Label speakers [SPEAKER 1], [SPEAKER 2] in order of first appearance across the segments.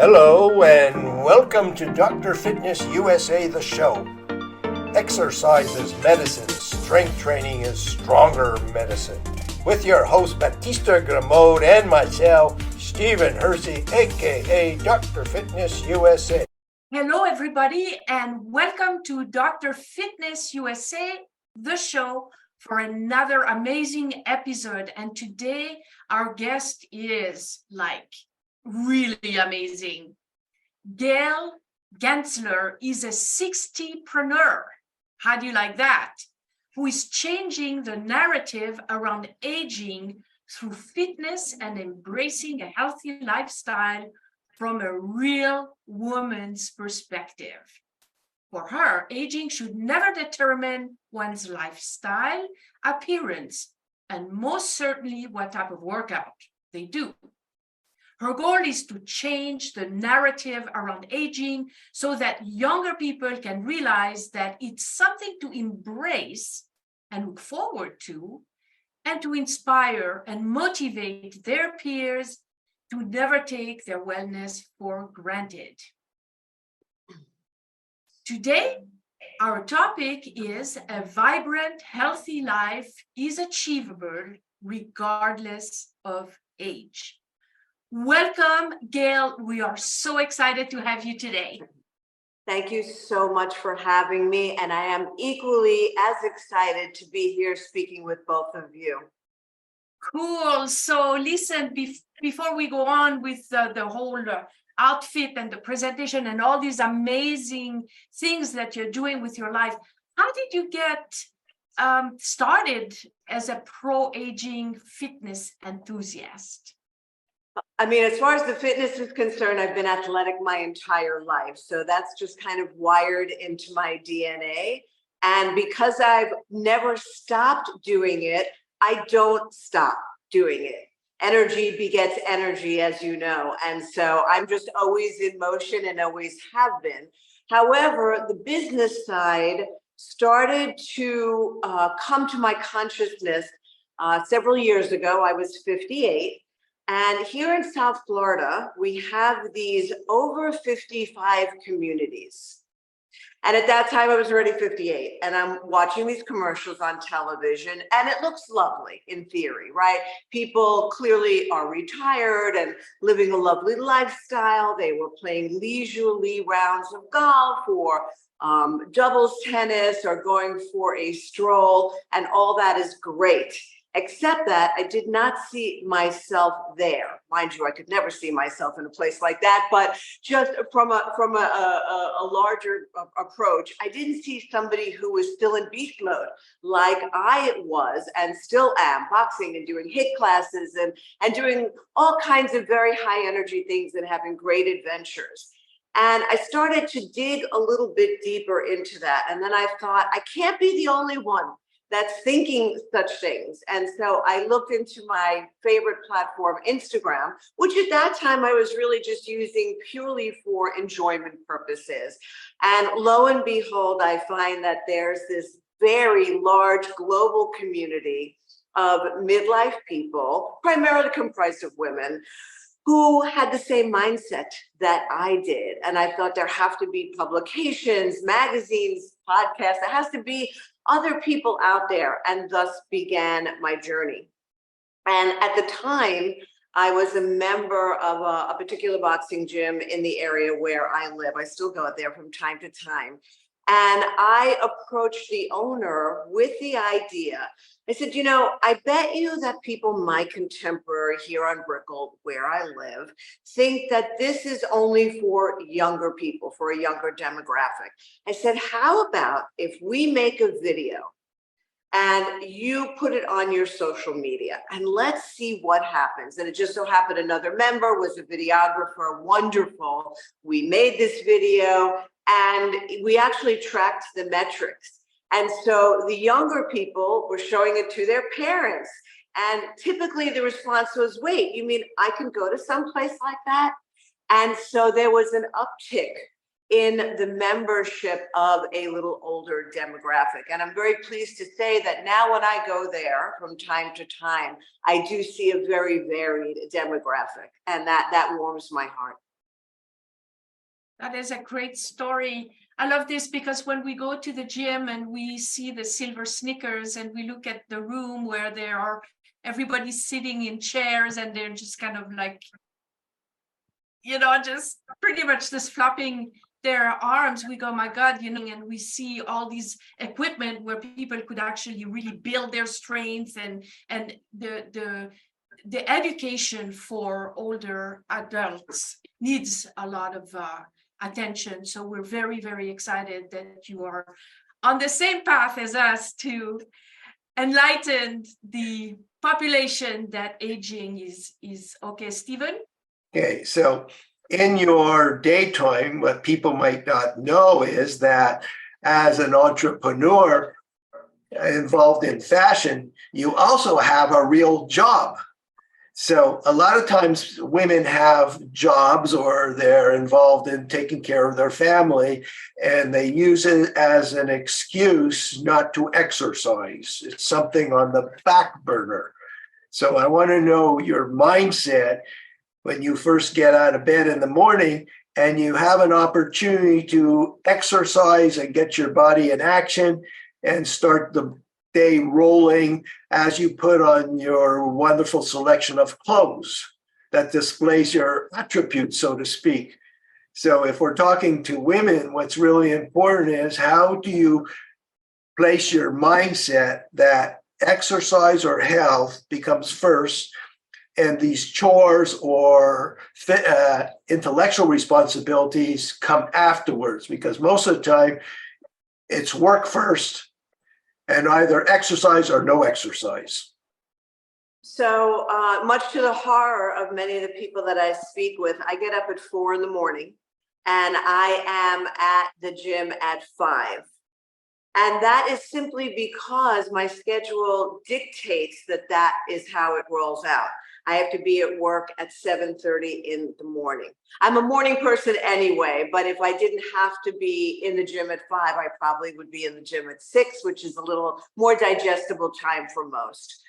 [SPEAKER 1] Hello and welcome to Dr. Fitness USA, the show. Exercise is medicine, strength training is stronger medicine. With your host Batista Gramode and myself, Stephen Hersey, aka Dr. Fitness USA.
[SPEAKER 2] Hello everybody and welcome to Dr. Fitness USA, the show, for another amazing episode. And today our guest is really amazing. Gail Gensler is a 60preneur. How do you like that? Who is changing the narrative around aging through fitness and embracing a healthy lifestyle from a real woman's perspective. For her, aging should never determine one's lifestyle, appearance, and most certainly what type of workout they do. Her goal is to change the narrative around aging so that younger people can realize that it's something to embrace and look forward to, and to inspire and motivate their peers to never take their wellness for granted. Today, our topic is a vibrant, healthy life is achievable regardless of age. Welcome, Gail. We are so excited to have you today.
[SPEAKER 3] Thank you so much for having me, and I am equally as excited to be here speaking with both of you.
[SPEAKER 2] Cool. So listen, before we go on with the whole outfit and the presentation and all these amazing things that you're doing with your life, how did you get started as a pro-aging fitness enthusiast?
[SPEAKER 3] I mean, as far as the fitness is concerned, I've been athletic my entire life. So that's just kind of wired into my DNA. And because I've never stopped doing it, I don't stop doing it. Energy begets energy, as you know. And so I'm just always in motion and always have been. However, the business side started to come to my consciousness several years ago. I was 58. And here in South Florida, we have these over 55 communities. And at that time, I was already 58, and I'm watching these commercials on television, and it looks lovely in theory, right? People clearly are retired and living a lovely lifestyle. They were playing leisurely rounds of golf or doubles tennis or going for a stroll, and all that is great. Except that I did not see myself there. Mind you, I could never see myself in a place like that, but just from a larger approach, I didn't see somebody who was still in beast mode like I was and still am, boxing and doing HIIT classes and doing all kinds of very high energy things and having great adventures. And I started to dig a little bit deeper into that. And then I thought, I can't be the only one that's thinking such things. And so I looked into my favorite platform, Instagram, which at that time I was really just using purely for enjoyment purposes. And lo and behold, I find that there's this very large global community of midlife people, primarily comprised of women, who had the same mindset that I did. And I thought there have to be publications, magazines, podcasts, there has to be other people out there, and thus began my journey. And at the time, I was a member of a particular boxing gym in the area where I live. I still go out there from time to time. And I approached the owner with the idea. I said, you know, I bet you that people my contemporary here on Brickell, where I live, think that this is only for younger people, for a younger demographic. I said, how about if we make a video and you put it on your social media and let's see what happens. And it just so happened another member was a videographer, wonderful. We made this video and we actually tracked the metrics. And so the younger people were showing it to their parents. And typically the response was, wait, you mean I can go to some place like that? And so there was an uptick in the membership of a little older demographic. And I'm very pleased to say that now when I go there from time to time, I do see a very varied demographic, and that warms my heart.
[SPEAKER 2] That is a great story. I love this because when we go to the gym and we see the silver sneakers and we look at the room where there are everybody sitting in chairs and they're just kind of like, just pretty much just flopping their arms, we go, my God, and we see all these equipment where people could actually really build their strength, and the education for older adults needs a lot of attention. So we're very, very excited that you are on the same path as us to enlighten the population that aging is okay. Stephen?
[SPEAKER 1] Okay, so in your daytime, what people might not know is that as an entrepreneur involved in fashion, you also have a real job. So a lot of times women have jobs or they're involved in taking care of their family, and they use it as an excuse not to exercise. It's something on the back burner. So I want to know your mindset when you first get out of bed in the morning and you have an opportunity to exercise and get your body in action and start the day rolling as you put on your wonderful selection of clothes that displays your attributes, so to speak. So if we're talking to women, what's really important is how do you place your mindset that exercise or health becomes first, and these chores or intellectual responsibilities come afterwards, because most of the time it's work first and either exercise or no exercise.
[SPEAKER 3] So much to the horror of many of the people that I speak with, I get up at 4 in the morning and I am at the gym at 5. And that is simply because my schedule dictates that that is how it rolls out. I have to be at work at 7:30 in the morning. I'm a morning person anyway, but if I didn't have to be in the gym at 5, I probably would be in the gym at 6, which is a little more digestible time for most.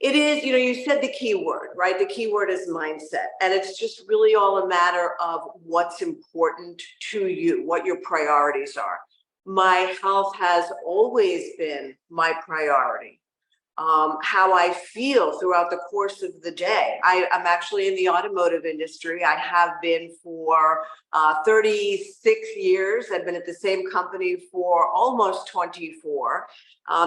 [SPEAKER 3] It is, you said the key word, right? The key word is mindset. And it's just really all a matter of what's important to you, what your priorities are. My health has always been my priority. How I feel throughout the course of the day. I'm actually in the automotive industry. I have been for 36 years. I've been at the same company for almost 24.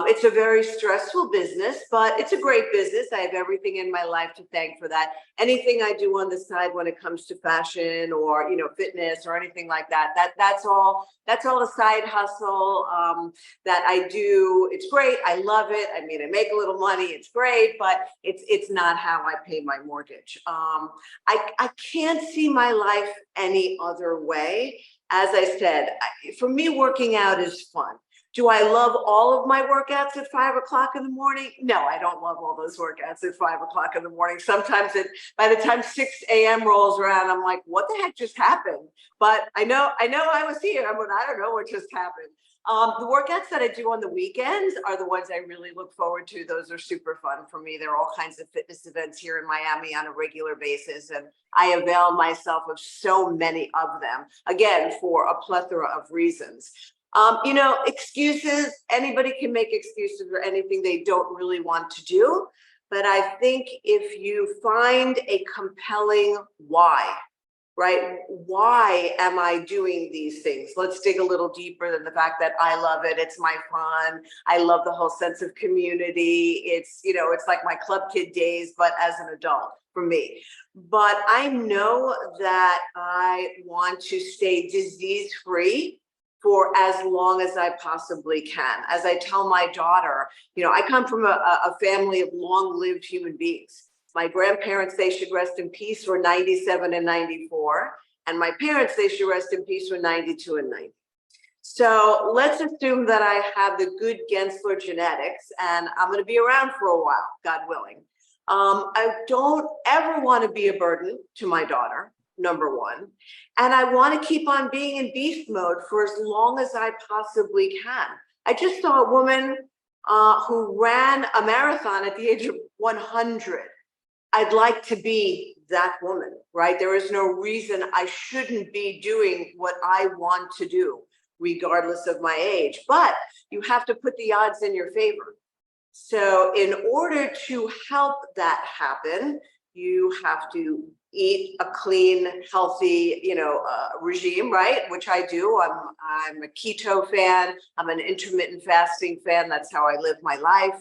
[SPEAKER 3] It's a very stressful business, but it's a great business. I have everything in my life to thank for that. Anything I do on the side when it comes to fashion or fitness or anything like that, that's all a side hustle that I do. It's great. I love it. I mean, I make a little money. It's great, but it's not how I pay my mortgage. I can't see my life any other way. As I said, for me, working out is fun. Do I love all of my workouts at 5 o'clock in the morning? No, I don't love all those workouts at 5 o'clock in the morning. Sometimes by the time 6 a.m. rolls around, I'm like, what the heck just happened? But I know I was here. I don't know what just happened. The workouts that I do on the weekends are the ones I really look forward to. Those are super fun for me. There are all kinds of fitness events here in Miami on a regular basis, and I avail myself of so many of them, again, for a plethora of reasons. Excuses, anybody can make excuses for anything they don't really want to do. But I think if you find a compelling why, right? Why am I doing these things? Let's dig a little deeper than the fact that I love it. It's my fun. I love the whole sense of community. It's like my club kid days, but as an adult for me. But I know that I want to stay disease-free for as long as I possibly can. As I tell my daughter, I come from a family of long-lived human beings. My grandparents, they should rest in peace, were 97 and 94. And my parents, they should rest in peace, were 92 and 90. So let's assume that I have the good Gensler genetics and I'm going to be around for a while, God willing. I don't ever want to be a burden to my daughter, number one. And I want to keep on being in beast mode for as long as I possibly can. I just saw a woman who ran a marathon at the age of 100. I'd like to be that woman, right? There is no reason I shouldn't be doing what I want to do, regardless of my age. But you have to put the odds in your favor. So in order to help that happen, you have to eat a clean, healthy, regime, right? Which I do. I'm a keto fan. I'm an intermittent fasting fan. That's how I live my life.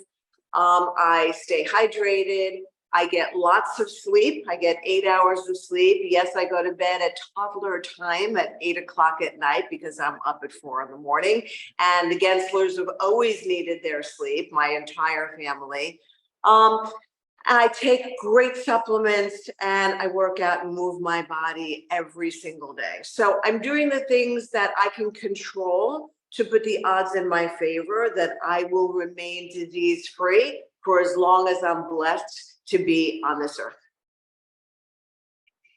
[SPEAKER 3] I stay hydrated. I get lots of sleep. I get 8 hours of sleep. Yes, I go to bed at toddler time at 8 o'clock at night because I'm up at 4 in the morning. And the Genslers have always needed their sleep, my entire family. I take great supplements and I work out and move my body every single day. So I'm doing the things that I can control to put the odds in my favor that I will remain disease-free for as long as I'm blessed to be on this earth.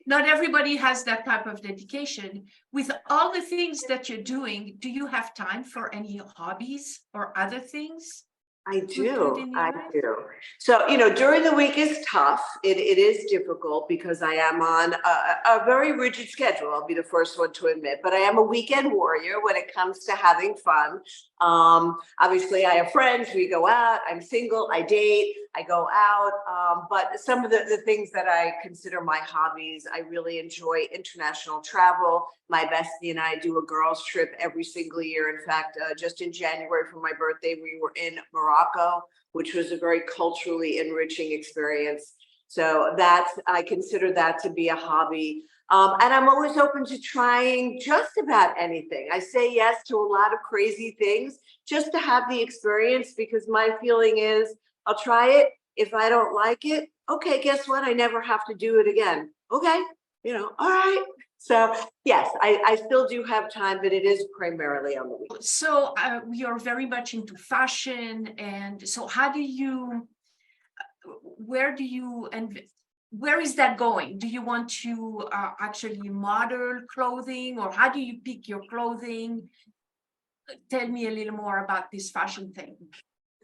[SPEAKER 2] Not everybody has that type of dedication. With all the things that you're doing, do you have time for any hobbies or other things?
[SPEAKER 3] I do. So, during the week is tough. It is difficult because I am on a very rigid schedule. I'll be the first one to admit, but I am a weekend warrior when it comes to having fun. Obviously I have friends, we go out, I'm single, I date, I go out. But some of the things that I consider my hobbies, I really enjoy international travel. My bestie and I do a girls trip every single year. In fact, just in January for my birthday, we were in Morocco, which was a very culturally enriching experience. So I consider that to be a hobby. And I'm always open to trying just about anything. I say yes to a lot of crazy things just to have the experience, because my feeling is I'll try it. If I don't like it, okay, guess what? I never have to do it again. Okay, all right. So yes, I still do have time, but it is primarily on the weekend.
[SPEAKER 2] So you're very much into fashion. And so where is that going? Do you want to actually model clothing, or how do you pick your clothing? Tell me a little more about this fashion thing.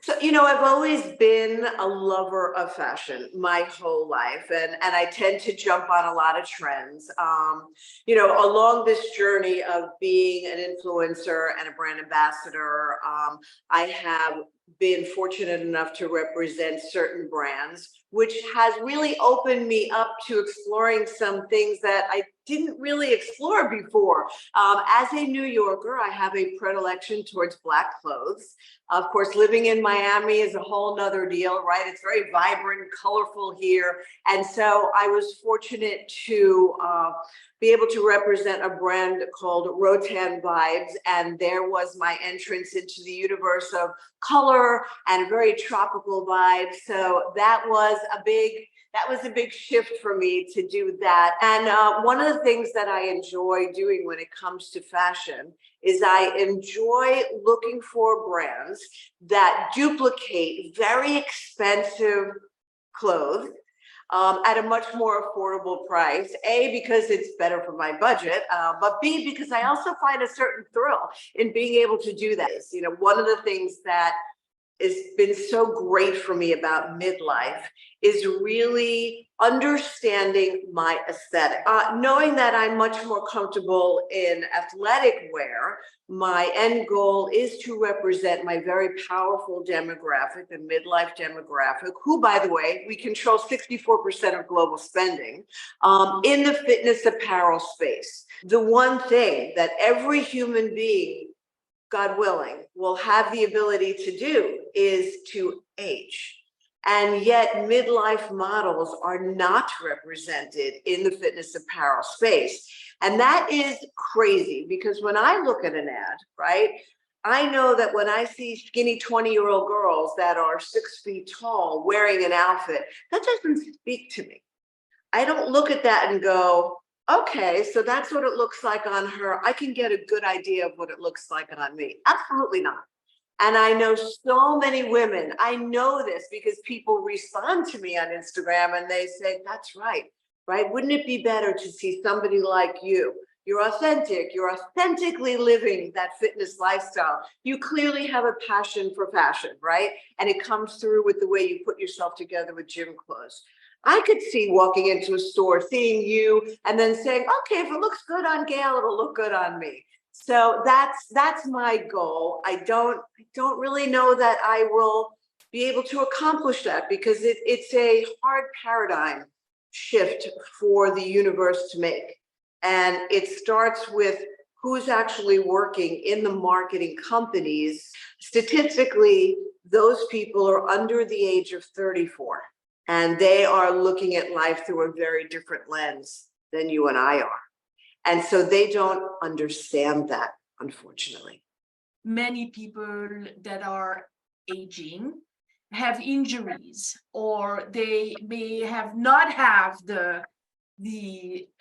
[SPEAKER 3] So, I've always been a lover of fashion my whole life, and I tend to jump on a lot of trends. Along this journey of being an influencer and a brand ambassador, I have been fortunate enough to represent certain brands, which has really opened me up to exploring some things that I didn't really explore before. As a New Yorker, I have a predilection towards Black clothes. Of course, living in Miami is a whole nother deal, right? It's very vibrant, colorful here. And so I was fortunate to be able to represent a brand called Rotan Vibes. And there was my entrance into the universe of color and a very tropical vibe. So that was a big shift for me to do that. And one of the things that I enjoy doing when it comes to fashion is I enjoy looking for brands that duplicate very expensive clothes at a much more affordable price. A, because it's better for my budget, but B, because I also find a certain thrill in being able to do that. One of the things that has been so great for me about midlife is really understanding my aesthetic. Knowing that I'm much more comfortable in athletic wear, my end goal is to represent my very powerful demographic, the midlife demographic, who, by the way, we control 64% of global spending in the fitness apparel space. The one thing that every human being, God willing, will have the ability to do is to age. And yet midlife models are not represented in the fitness apparel space. And that is crazy, because when I look at an ad, right, I know that when I see skinny 20-year-old girls that are 6 feet tall wearing an outfit, that doesn't speak to me. I don't look at that and go, okay, so that's what it looks like on her. I can get a good idea of what it looks like on me. Absolutely not. And I know so many women, I know this because people respond to me on Instagram and they say, that's right? Wouldn't it be better to see somebody like you? You're authentic, you're authentically living that fitness lifestyle. You clearly have a passion for fashion, right? And it comes through with the way you put yourself together with gym clothes. I could see walking into a store, seeing you, and then saying, okay, if it looks good on Gail, it'll look good on me. So that's my goal. I don't really know that I will be able to accomplish that, because it's a hard paradigm shift for the universe to make. And it starts with who's actually working in the marketing companies. Statistically, those people are under the age of 34, and they are looking at life through a very different lens than you and I are. And so they don't understand that, unfortunately.
[SPEAKER 2] Many people that are aging have injuries, or they may not have the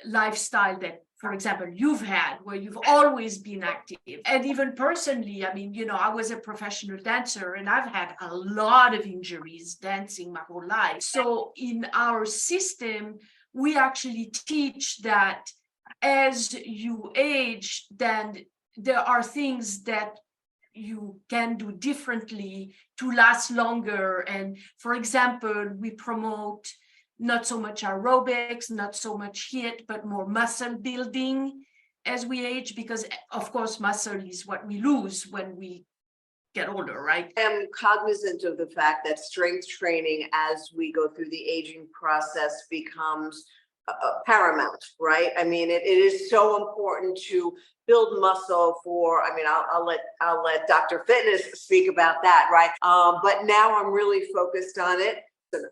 [SPEAKER 2] lifestyle that, for example, you've had, where you've always been active. And even personally, I mean, I was a professional dancer, and I've had a lot of injuries dancing my whole life. So in our system, we actually teach that as you age, then there are things that you can do differently to last longer. And for example, we promote not so much aerobics, not so much HIIT, but more muscle building as we age, because of course, muscle is what we lose when we get older, right?
[SPEAKER 3] I am cognizant of the fact that strength training as we go through the aging process becomes paramount, right? I mean, it is so important to build muscle for, I mean, I'll let Dr. Fitness speak about that, right? But now I'm really focused on it.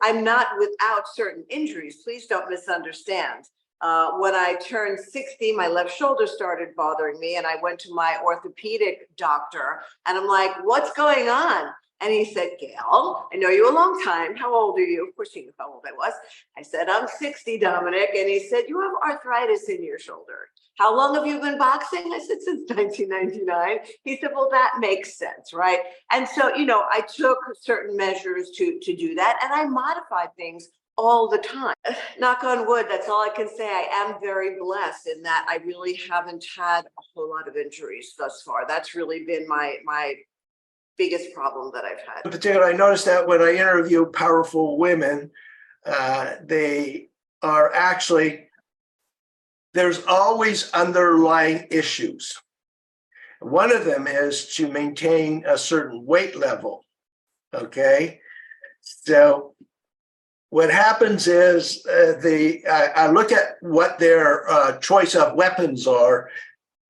[SPEAKER 3] I'm not without certain injuries. Please don't misunderstand. When I turned 60, my left shoulder started bothering me, and I went to my orthopedic doctor, and I'm like, what's going on? And he said, Gail, I know you a long time. How old are you? Of course, he knew how old I was. I said, I'm 60, Dominic. And he said, you have arthritis in your shoulder. How long have you been boxing? I said, since 1999. He said, well, that makes sense, right? And so, I took certain measures to do that, and I modified things all the time. Knock on wood, that's all I can say. I am very blessed in that I really haven't had a whole lot of injuries thus far. That's really been my biggest problem that I've had.
[SPEAKER 1] In particular, I noticed that when I interview powerful women, they are actually, there's always underlying issues. One of them is to maintain a certain weight level, okay? So what happens is I look at what their choice of weapons are,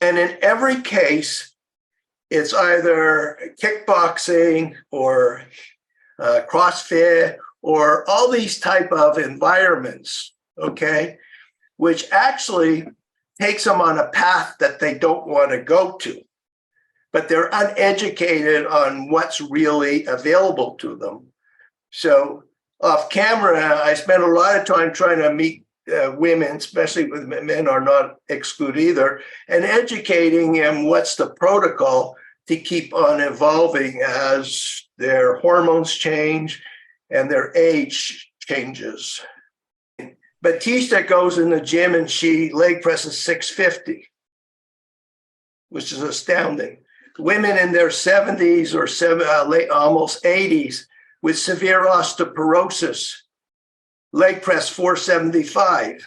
[SPEAKER 1] and in every case, it's either kickboxing or CrossFit or all these type of environments, okay, which actually takes them on a path that they don't want to go to, but they're uneducated on what's really available to them. So off camera, I spend a lot of time trying to meet women, especially with men are not excluded either, and educating them what's the protocol to keep on evolving as their hormones change and their age changes. Batista goes in the gym and she leg presses 650, which is astounding. Women in their 70s or almost 80s with severe osteoporosis, leg press 475.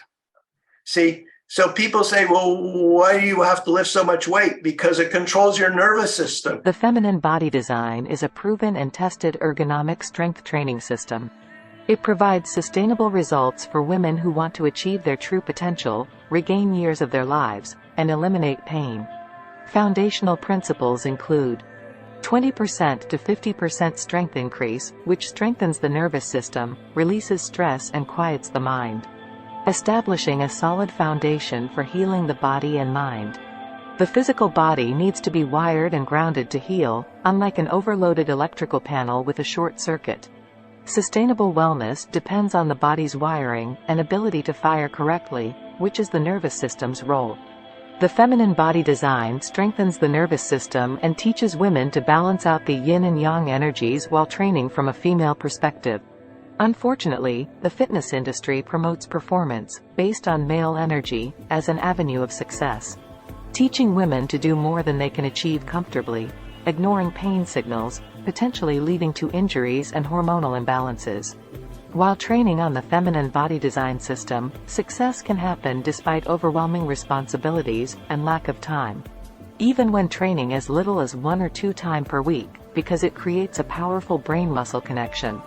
[SPEAKER 1] See, so people say, well, why do you have to lift so much weight? Because it controls your nervous system.
[SPEAKER 4] The Feminine Body Design is a proven and tested ergonomic strength training system. It provides sustainable results for women who want to achieve their true potential, regain years of their lives, and eliminate pain. Foundational principles include 20% to 50% strength increase, which strengthens the nervous system, releases stress and quiets the mind. Establishing a solid foundation for healing the body and mind. The physical body needs to be wired and grounded to heal, unlike an overloaded electrical panel with a short circuit. Sustainable wellness depends on the body's wiring and ability to fire correctly, which is the nervous system's role. The Feminine Body Design strengthens the nervous system and teaches women to balance out the yin and yang energies while training from a female perspective. Unfortunately, the fitness industry promotes performance, based on male energy, as an avenue of success. Teaching women to do more than they can achieve comfortably, ignoring pain signals, potentially leading to injuries and hormonal imbalances. While training on the feminine body design system, success can happen despite overwhelming responsibilities and lack of time. Even when training as little as 1 or 2 times per week, because it creates a powerful brain-muscle connection.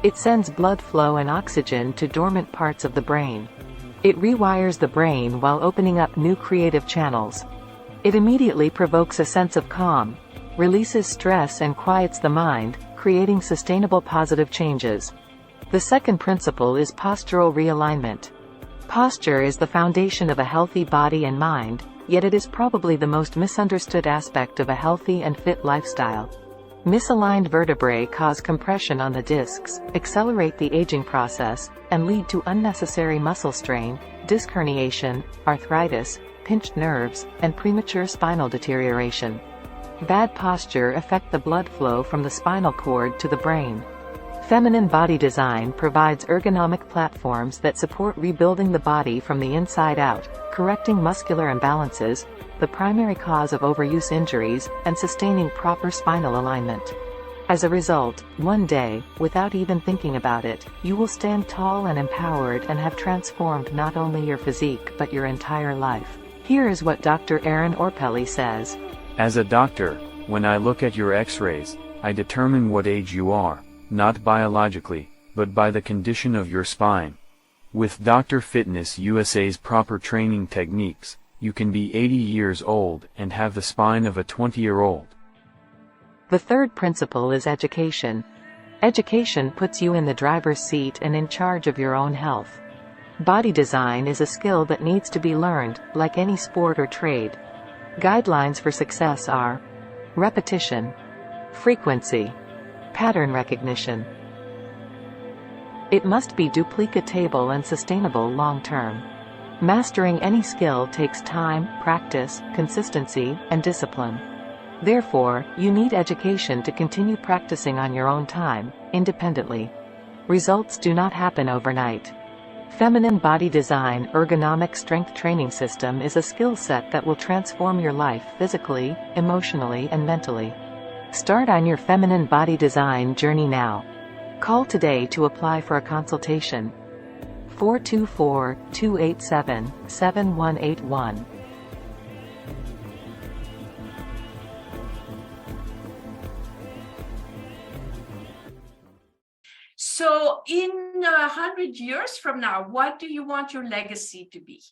[SPEAKER 4] It sends blood flow and oxygen to dormant parts of the brain. It rewires the brain while opening up new creative channels. It immediately provokes a sense of calm, releases stress and quiets the mind, creating sustainable positive changes. The second principle is postural realignment. Posture is the foundation of a healthy body and mind, yet it is probably the most misunderstood aspect of a healthy and fit lifestyle. Misaligned vertebrae cause compression on the discs, accelerate the aging process, and lead to unnecessary muscle strain, disc herniation, arthritis, pinched nerves, and premature spinal deterioration. Bad posture affects the blood flow from the spinal cord to the brain. Feminine body design provides ergonomic platforms that support rebuilding the body from the inside out, correcting muscular imbalances, the primary cause of overuse injuries, and sustaining proper spinal alignment. As a result, one day, without even thinking about it, you will stand tall and empowered and have transformed not only your physique but your entire life. Here is what Dr. Erin Orpelli says.
[SPEAKER 5] As a doctor, when I look at your x-rays, I determine what age you are, not biologically, but by the condition of your spine. With Dr. Fitness USA's proper training techniques, you can be 80 years old and have the spine of a 20-year-old.
[SPEAKER 4] The third principle is education. Education puts you in the driver's seat and in charge of your own health. Body design is a skill that needs to be learned, like any sport or trade. Guidelines for success are repetition, frequency, pattern recognition. It must be duplicatable and sustainable long-term. Mastering any skill takes time, practice, consistency, and discipline. Therefore, you need education to continue practicing on your own time, independently. Results do not happen overnight. Feminine body design ergonomic strength training system is a skill set that will transform your life physically, emotionally, and mentally. Start on your feminine body design journey now. Call today to apply for a consultation. 424-287-7181.
[SPEAKER 2] So in 100 years from now, what do you want your legacy to be?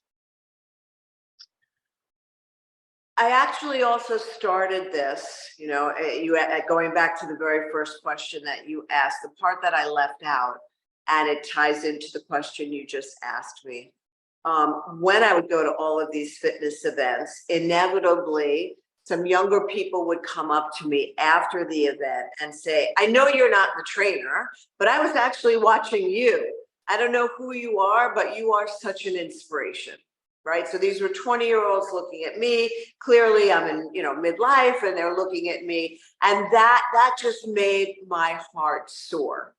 [SPEAKER 3] I actually also started this, going back to the very first question that you asked, the part that I left out, and it ties into the question you just asked me. When I would go to all of these fitness events, inevitably, some younger people would come up to me after the event and say, I know you're not the trainer, but I was actually watching you. I don't know who you are, but you are such an inspiration. Right. So these were 20-year-olds looking at me. Clearly, I'm in, midlife, and they're looking at me. And that just made my heart soar.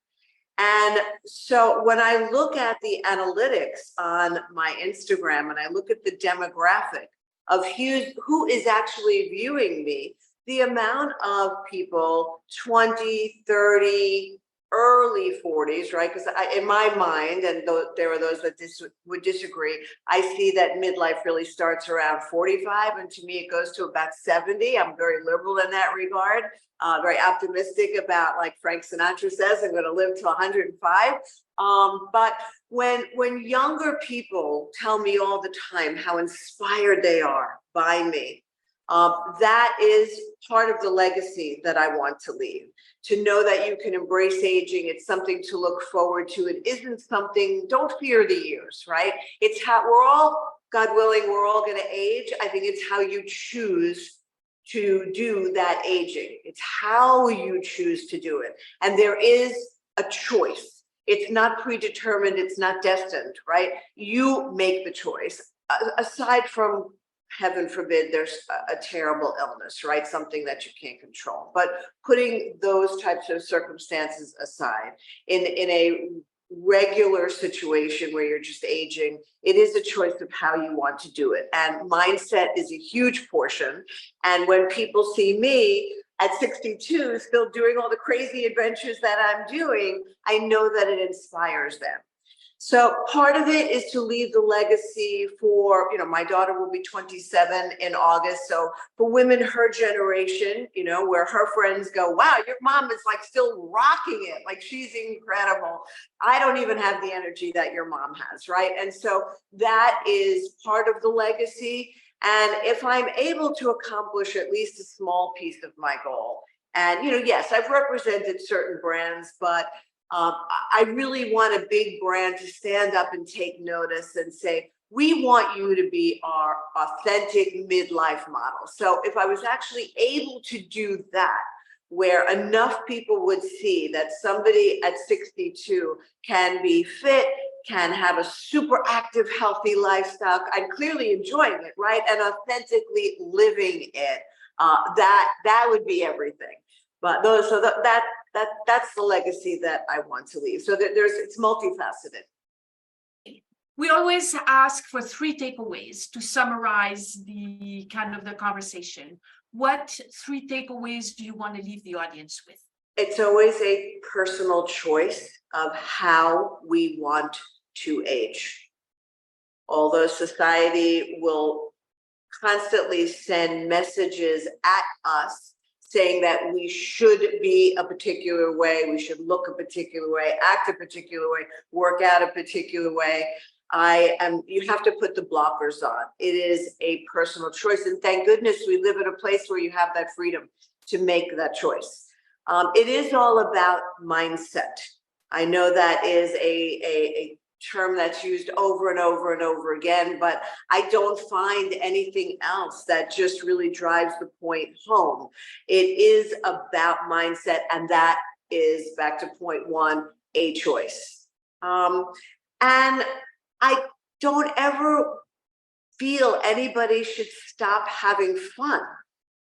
[SPEAKER 3] And so when I look at the analytics on my Instagram and I look at the demographic of who is actually viewing me, the amount of people 20, 30, early 40s, right? Because in my mind, and there are those that would disagree, I see that midlife really starts around 45, and to me it goes to about 70. I'm very liberal in that regard, very optimistic about, like Frank Sinatra says, I'm going to live to 105. But when younger people tell me all the time how inspired they are by me, that is part of the legacy that I want to leave. To know that you can embrace aging, it's something to look forward to. It isn't something, don't fear the years, right? It's how we're all, God willing, we're all going to age. I think it's how you choose to do that aging. It's how you choose to do it. And there is a choice. It's not predetermined. It's not destined, right? You make the choice. Aside from, heaven forbid, there's a terrible illness, right? Something that you can't control. But putting those types of circumstances aside, in a regular situation where you're just aging, it is a choice of how you want to do it. And mindset is a huge portion. And when people see me, at 62, still doing all the crazy adventures that I'm doing, I know that it inspires them. So part of it is to leave the legacy for, my daughter will be 27 in August. So for women her generation, where her friends go, wow, your mom is like still rocking it. Like she's incredible. I don't even have the energy that your mom has, right? And so that is part of the legacy. And if I'm able to accomplish at least a small piece of my goal, and, yes, I've represented certain brands, but I really want a big brand to stand up and take notice and say, we want you to be our authentic midlife model. So if I was actually able to do that, where enough people would see that somebody at 62 can be fit, can have a super active, healthy lifestyle, and clearly enjoying it, right? And authentically living it, that would be everything. But that's the legacy that I want to leave. So it's multifaceted.
[SPEAKER 2] We always ask for 3 takeaways to summarize the conversation. What 3 takeaways do you want to leave the audience with?
[SPEAKER 3] It's always a personal choice of how we want to age. Although society will constantly send messages at us saying that we should be a particular way, we should look a particular way, act a particular way, work out a particular way. You have to put the blockers on. It is a personal choice. And thank goodness we live in a place where you have that freedom to make that choice. It is all about mindset. I know that is a term that's used over and over and over again, but I don't find anything else that just really drives the point home. It is about mindset, and that is, back to point 1, a choice. And I don't ever feel anybody should stop having fun.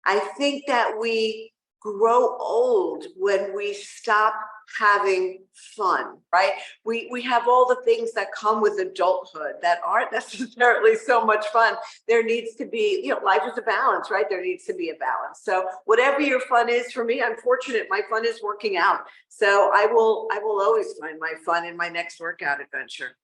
[SPEAKER 3] I think that we grow old when we stop having fun, right? We have all the things that come with adulthood that aren't necessarily so much fun. There needs to be, life is a balance, right? There needs to be a balance. So whatever your fun is, for me, I'm fortunate. My fun is working out. So I will always find my fun in my next workout adventure.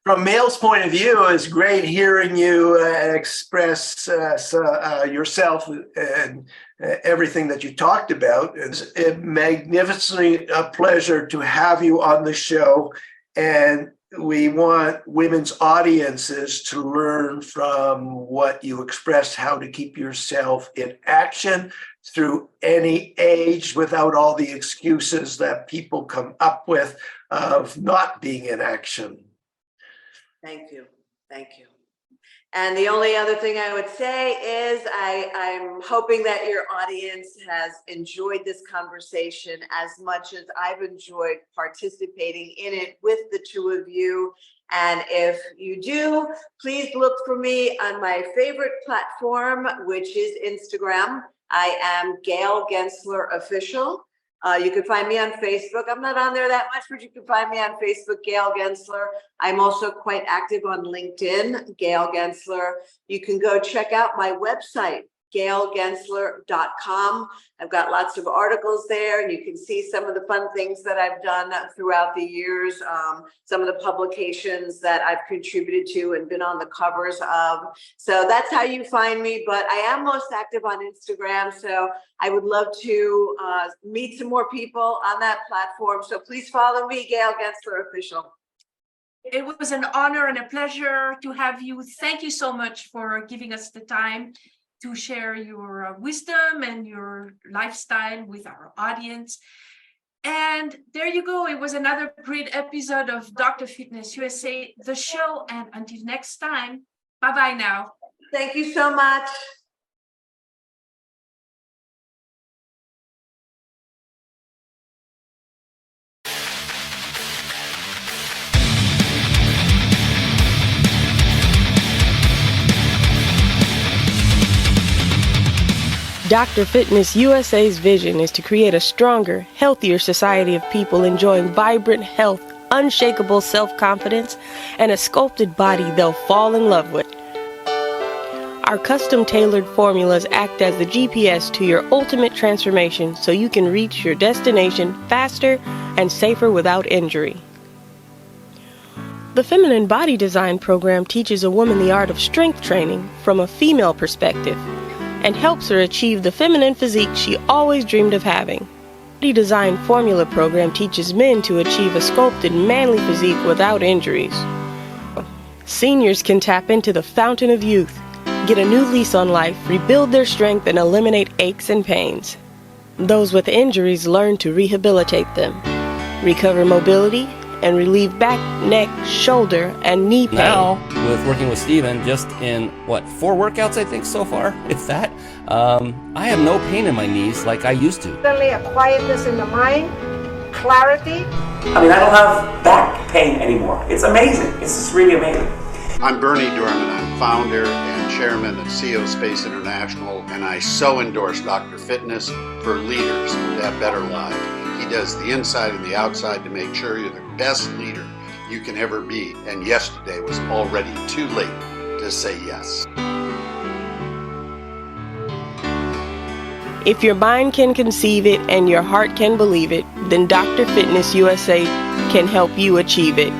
[SPEAKER 1] From Mail's point of view, it's great hearing you express yourself and everything that you talked about. It's a magnificently a pleasure to have you on the show. And we want women's audiences to learn from what you express, how to keep yourself in action through any age without all the excuses that people come up with of not being in action.
[SPEAKER 3] Thank you. Thank you. And the only other thing I would say is I'm hoping that your audience has enjoyed this conversation as much as I've enjoyed participating in it with the 2 of you. And if you do, please look for me on my favorite platform, which is Instagram. I am Gail Gensler Official. You can find me on Facebook. I'm not on there that much, but you can find me on Facebook, Gail Gensler. I'm also quite active on LinkedIn, Gail Gensler. You can go check out my website, gailgensler.com. I've got lots of articles there, and you can see some of the fun things that I've done throughout the years, some of the publications that I've contributed to and been on the covers of. So that's how you find me, but I am most active on Instagram, so I would love to meet some more people on that platform. So please follow me, Gail Gensler Official.
[SPEAKER 2] It was an honor and a pleasure to have you. Thank you so much for giving us the time to share your wisdom and your lifestyle with our audience. And there you go. It was another great episode of Dr. Fitness USA, the show. And until next time, bye-bye now.
[SPEAKER 3] Thank you so much.
[SPEAKER 6] Dr. Fitness USA's vision is to create a stronger, healthier society of people enjoying vibrant health, unshakable self-confidence, and a sculpted body they'll fall in love with. Our Our custom-tailored formulas act as the GPS to your ultimate transformation so you can reach your destination faster and safer without injury. The Feminine Body Design program teaches a woman the art of strength training from a female perspective and helps her achieve the feminine physique she always dreamed of having. The Design Formula program teaches men to achieve a sculpted, manly physique without injuries. Seniors can tap into the fountain of youth, get a new lease on life, rebuild their strength, and eliminate aches and pains. Those with injuries learn to rehabilitate them, recover mobility, and relieve back, neck, shoulder, and knee pain.
[SPEAKER 7] Now, with working with Steven, just in, 4 workouts I think so far, if that, I have no pain in my knees like I used to.
[SPEAKER 8] Suddenly a quietness in the mind, clarity.
[SPEAKER 9] I mean, I don't have back pain anymore. It's amazing. It's just really amazing.
[SPEAKER 10] I'm Bernie Dorman. I'm founder and chairman of CO Space International, and I so endorse Dr. Fitness for leaders to have better lives. He does the inside and the outside to make sure you're the best leader you can ever be. And yesterday was already too late to say yes.
[SPEAKER 6] If your mind can conceive it and your heart can believe it, then Dr. Fitness USA can help you achieve it.